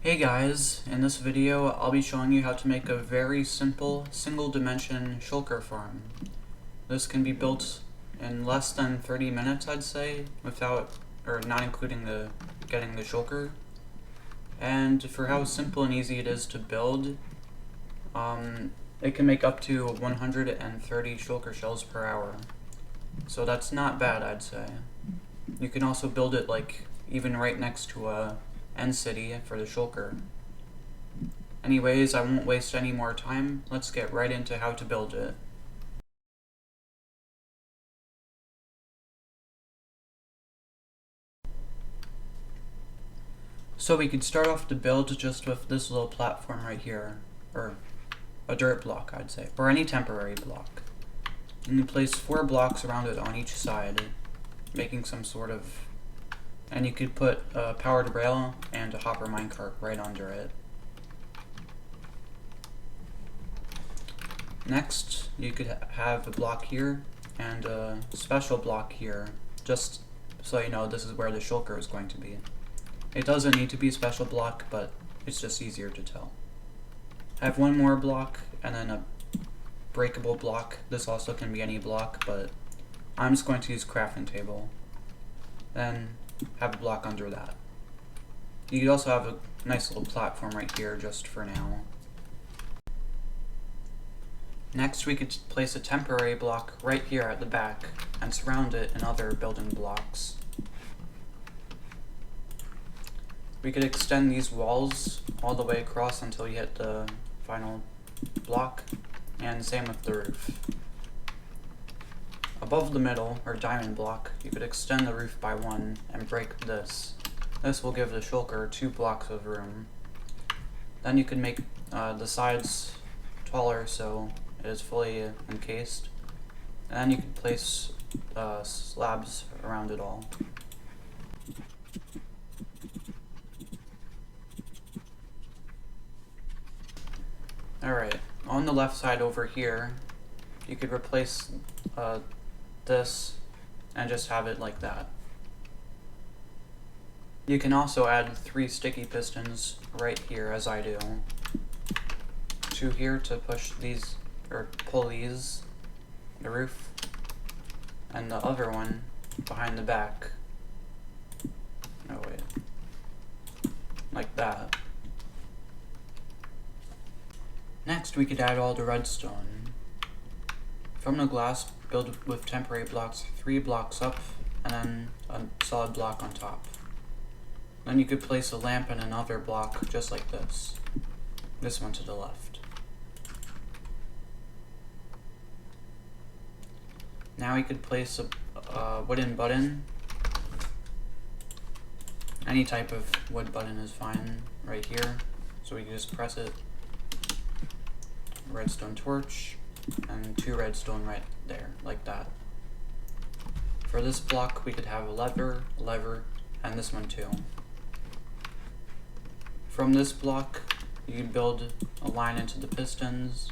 Hey guys, in this video I'll be showing you how to make a very simple single dimension shulker farm. This can be built in less than 30 minutes, I'd say, without or not including getting the shulker. And for how simple and easy it is to build, it can make up to 130 shulker shells per hour. So that's not bad, I'd say. You can also build it even right next to a end city for the shulker. Anyways, I won't waste any more time. Let's get right into how to build it. So we could start off the build just with this little platform right here, or a dirt block, I'd say, or any temporary block. And you place 4 blocks around it on each side, making some sort of, and you could put a powered rail and a hopper minecart right under it. Next, you could have a block here and a special block here, just so you know this is where the shulker is going to be. It doesn't need to be a special block, but it's just easier to tell. Have one more block and then a breakable block. This also can be any block, but I'm just going to use crafting table. Then have a block under that. You could also have a nice little platform right here just for now. Next, we could place a temporary block right here at the back and surround it in other building blocks. We could extend these walls all the way across until you hit the final block, and same with the roof. Above the middle, or diamond block, you could extend the roof by 1 and break this. This will give the shulker 2 blocks of room. Then you could make the sides taller so it is fully encased. And then you could place slabs around it all. Alright, on the left side over here, you could replace this and just have it like that. You can also add 3 sticky pistons right here, as I do. 2 here to push these, or pull these, the roof, and the other one behind the back. Oh wait. Like that. Next, we could add all the redstone. From the glass, build with temporary blocks 3 blocks up, and then a solid block on top. Then you could place a lamp in another block, just like this. This one to the left. Now we could place a wooden button. Any type of wood button is fine right here. So we can just press it. Redstone torch, and 2 redstone right there, like that. For this block, we could have a lever, and this one too. From this block, you can build a line into the pistons,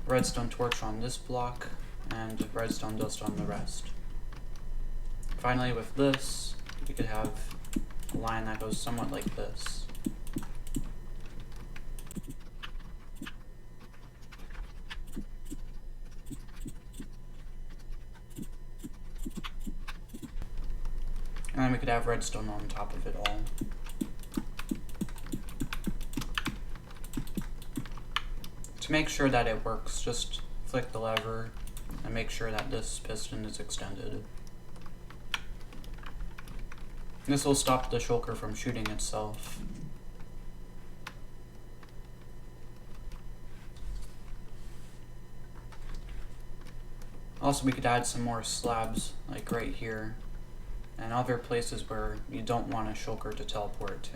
redstone torch on this block, and redstone dust on the rest. Finally, with this, you could have a line that goes somewhat like this. And then we could have redstone on top of it all. To make sure that it works, just flick the lever and make sure that this piston is extended. This will stop the shulker from shooting itself. Also, we could add some more slabs, like right here, and other places where you don't want a shulker to teleport to.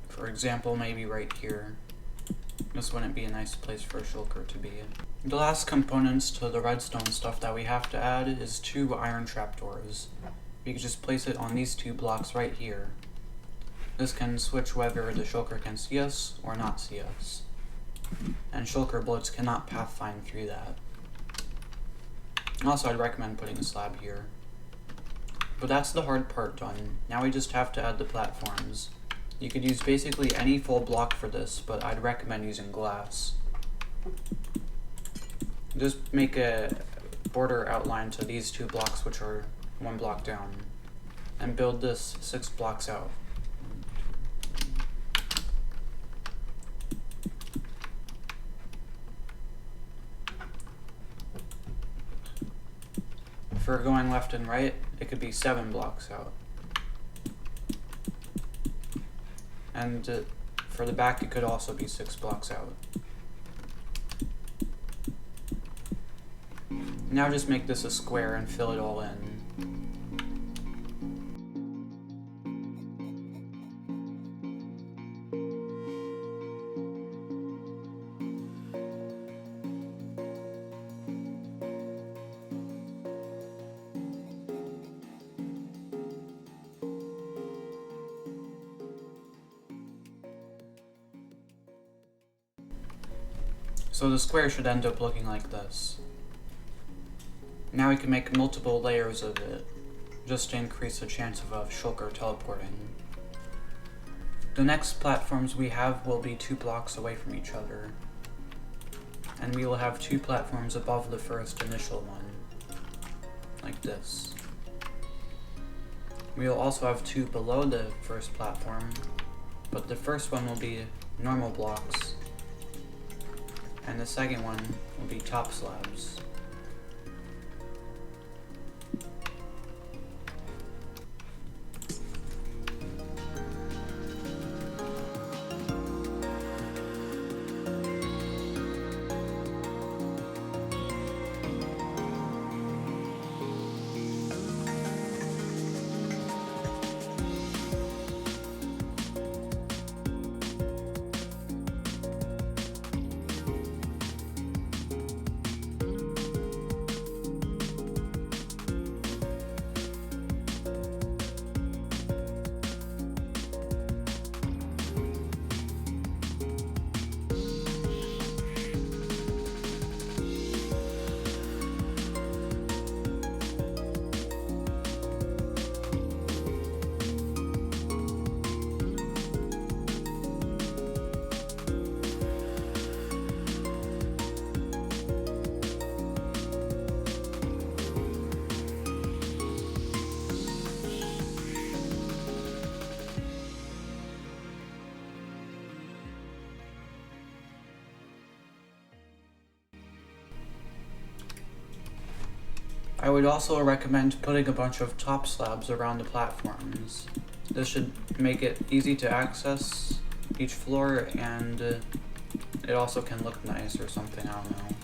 For example, maybe right here. This wouldn't be a nice place for a shulker to be. The last components to the redstone stuff that we have to add is 2 iron trapdoors. We could just place it on these 2 blocks right here. This can switch whether the shulker can see us or not see us. And shulker bullets cannot pathfind through that. Also, I'd recommend putting a slab here. But that's the hard part done. Now we just have to add the platforms. You could use basically any full block for this, but I'd recommend using glass. Just make a border outline to these 2 blocks, which are 1 block down, and build this 6 blocks out. If we're going left and right, it could be 7 blocks out. And for the back, it could also be 6 blocks out. Now just make this a square and fill it all in. So the square should end up looking like this. Now we can make multiple layers of it, just to increase the chance of a Shulker teleporting. The next platforms we have will be 2 blocks away from each other, and we will have 2 platforms above the first initial one, like this. We will also have 2 below the first platform, but the first one will be normal blocks, and the second one will be top slabs. I would also recommend putting a bunch of top slabs around the platforms. This should make it easy to access each floor, and it also can look nice or something, I don't know.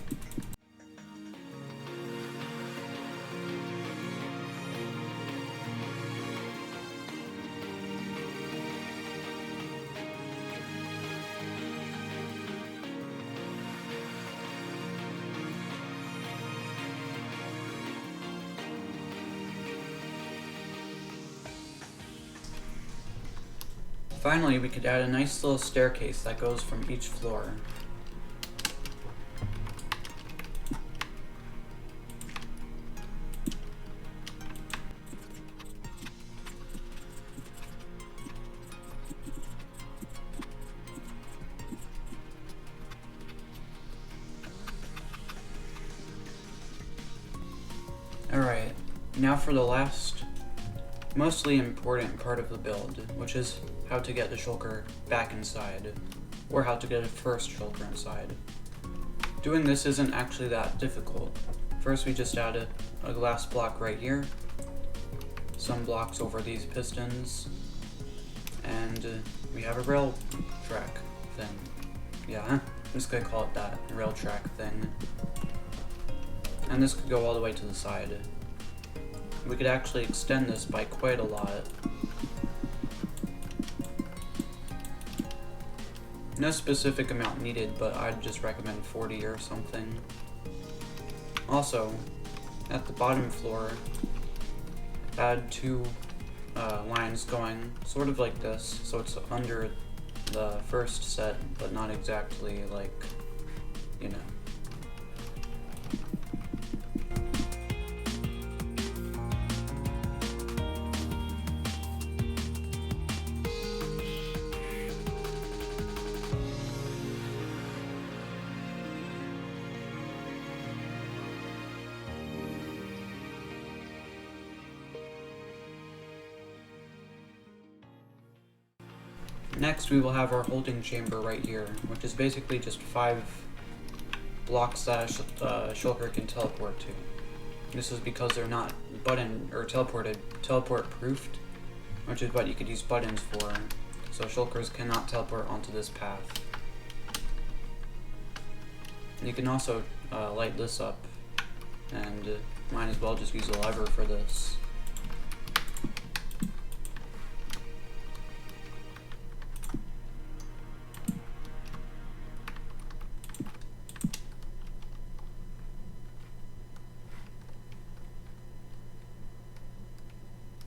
Finally, we could add a nice little staircase that goes from each floor. Alright, now for the last, mostly important part of the build, which is how to get the Shulker back inside, or how to get a first Shulker inside. Doing this isn't actually that difficult. First we just add a glass block right here, some blocks over these pistons, and we have a rail track thing. Yeah, I'm just gonna call it that, a rail track thing. And this could go all the way to the side. We could actually extend this by quite a lot. No specific amount needed, but I'd just recommend 40 or something. Also, at the bottom floor, add 2 lines going sort of like this, so it's under the first set, but not exactly like, you know. Next, we will have our holding chamber right here, which is basically just 5 blocks that Shulker can teleport to. This is because they're not teleport proofed, which is what you could use buttons for. So Shulkers cannot teleport onto this path. You can also light this up, and might as well just use a lever for this.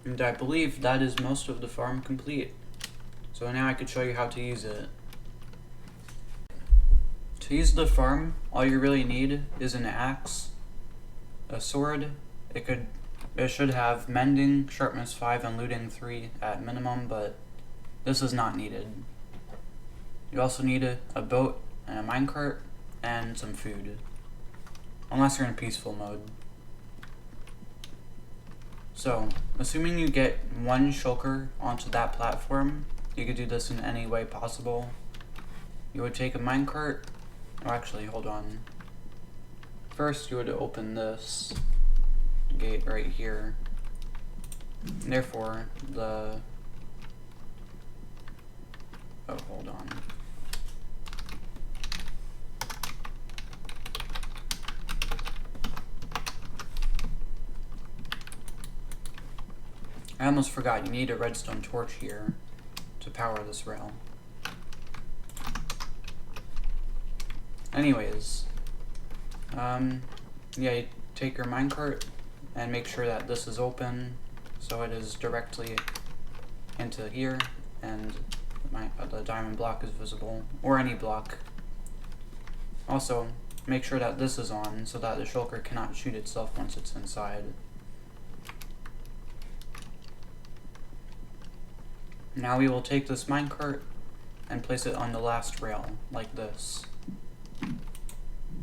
And I believe that is most of the farm complete. So now I could show you how to use it. To use the farm, all you really need is an axe, a sword. It should have mending, sharpness 5, and looting 3 at minimum, but this is not needed. You also need a boat and a minecart and some food, unless you're in peaceful mode. So, assuming you get 1 shulker onto that platform, you could do this in any way possible. You would take a minecart. Oh, actually, hold on. First, you would open this gate right here. And therefore, oh, hold on. I almost forgot, you need a redstone torch here to power this rail. Anyways, yeah, you take your minecart and make sure that this is open so it is directly into here, and the diamond block is visible, or any block. Also, make sure that this is on so that the shulker cannot shoot itself once it's inside. Now we will take this minecart and place it on the last rail, like this.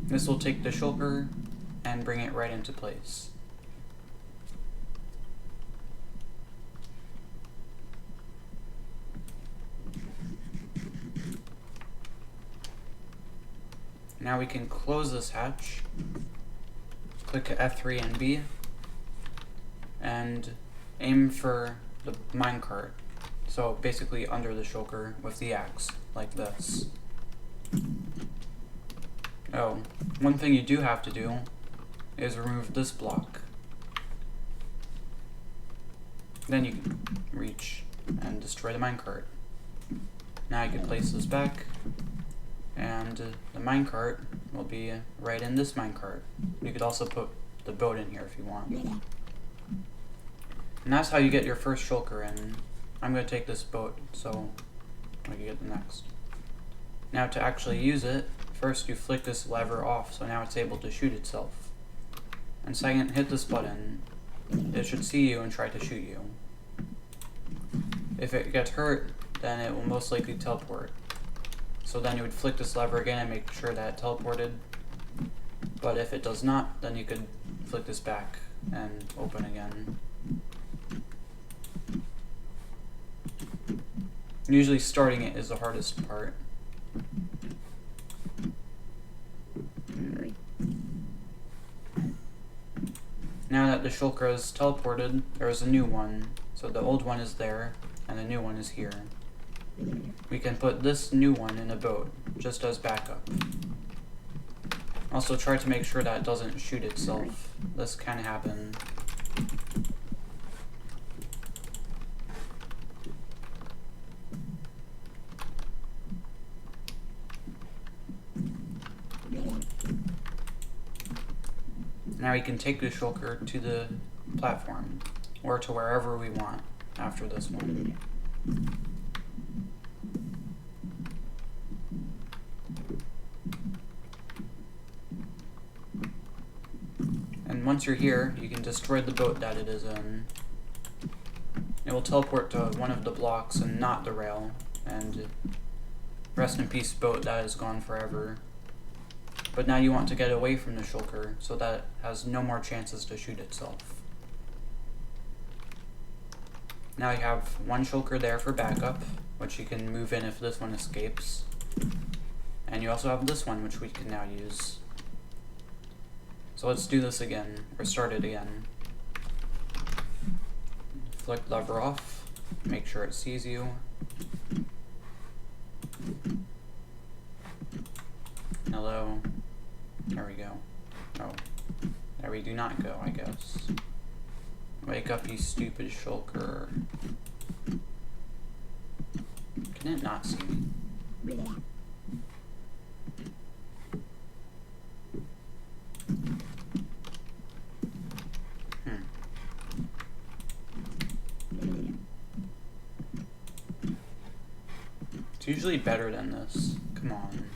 This will take the shulker and bring it right into place. Now we can close this hatch, click F3 and B, and aim for the minecart. So basically under the shulker with the axe, like this. Oh, one thing you do have to do is remove this block. Then you can reach and destroy the minecart. Now I can place this back, and the minecart will be right in this minecart. You could also put the boat in here if you want. And that's how you get your first shulker in. I'm going to take this boat so I can get the next. Now to actually use it, first you flick this lever off so now it's able to shoot itself. And second, hit this button. It should see you and try to shoot you. If it gets hurt, then it will most likely teleport. So then you would flick this lever again and make sure that it teleported. But if it does not, then you could flick this back and open again. Usually starting it is the hardest part. Now that the shulker is teleported, there is a new one. So the old one is there, and the new one is here. We can put this new one in a boat, just as backup. Also try to make sure that it doesn't shoot itself. This can happen. Now we can take the shulker to the platform, or to wherever we want after this one. And once you're here, you can destroy the boat that it is in. It will teleport to one of the blocks and not the rail, and rest in peace boat that is gone forever. But now you want to get away from the shulker so that it has no more chances to shoot itself. Now you have one shulker there for backup, which you can move in if this one escapes. And you also have this one, which we can now use. So let's do this again, or start it again. Flick lever off, make sure it sees you. Hello. There we go. Oh. There we do not go, I guess. Wake up, you stupid shulker. Can it not see me? It's usually better than this. Come on.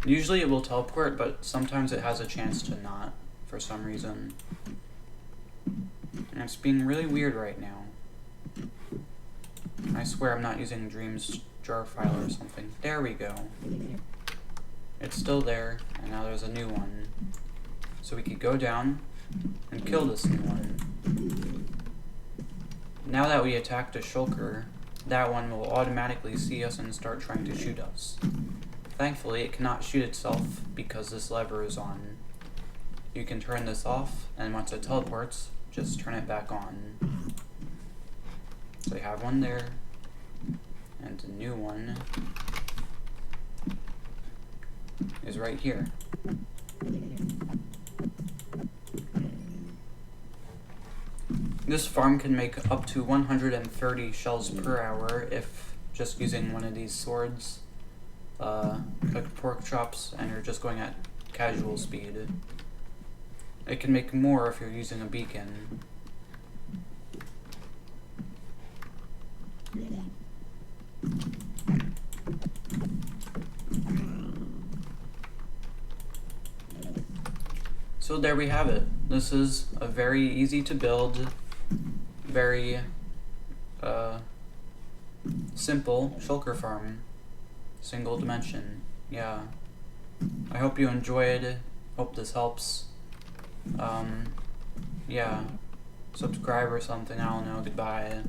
Usually it will teleport, but sometimes it has a chance to not, for some reason. And it's being really weird right now. I swear I'm not using Dream's jar file or something. There we go. It's still there, and now there's a new one. So we could go down and kill this new one. Now that we attacked a shulker, that one will automatically see us and start trying to shoot us. Thankfully, it cannot shoot itself because this lever is on. You can turn this off, and once it teleports, just turn it back on. So we have one there, and a new one is right here. This farm can make up to 130 shells per hour if just using one of these swords. Like pork chops, and you're just going at casual speed. It can make more if you're using a beacon. So there we have it. This is a very easy to build, very simple shulker farm. Single dimension. Yeah. I hope you enjoyed. Hope this helps. Yeah. Subscribe or something. I don't know. Goodbye.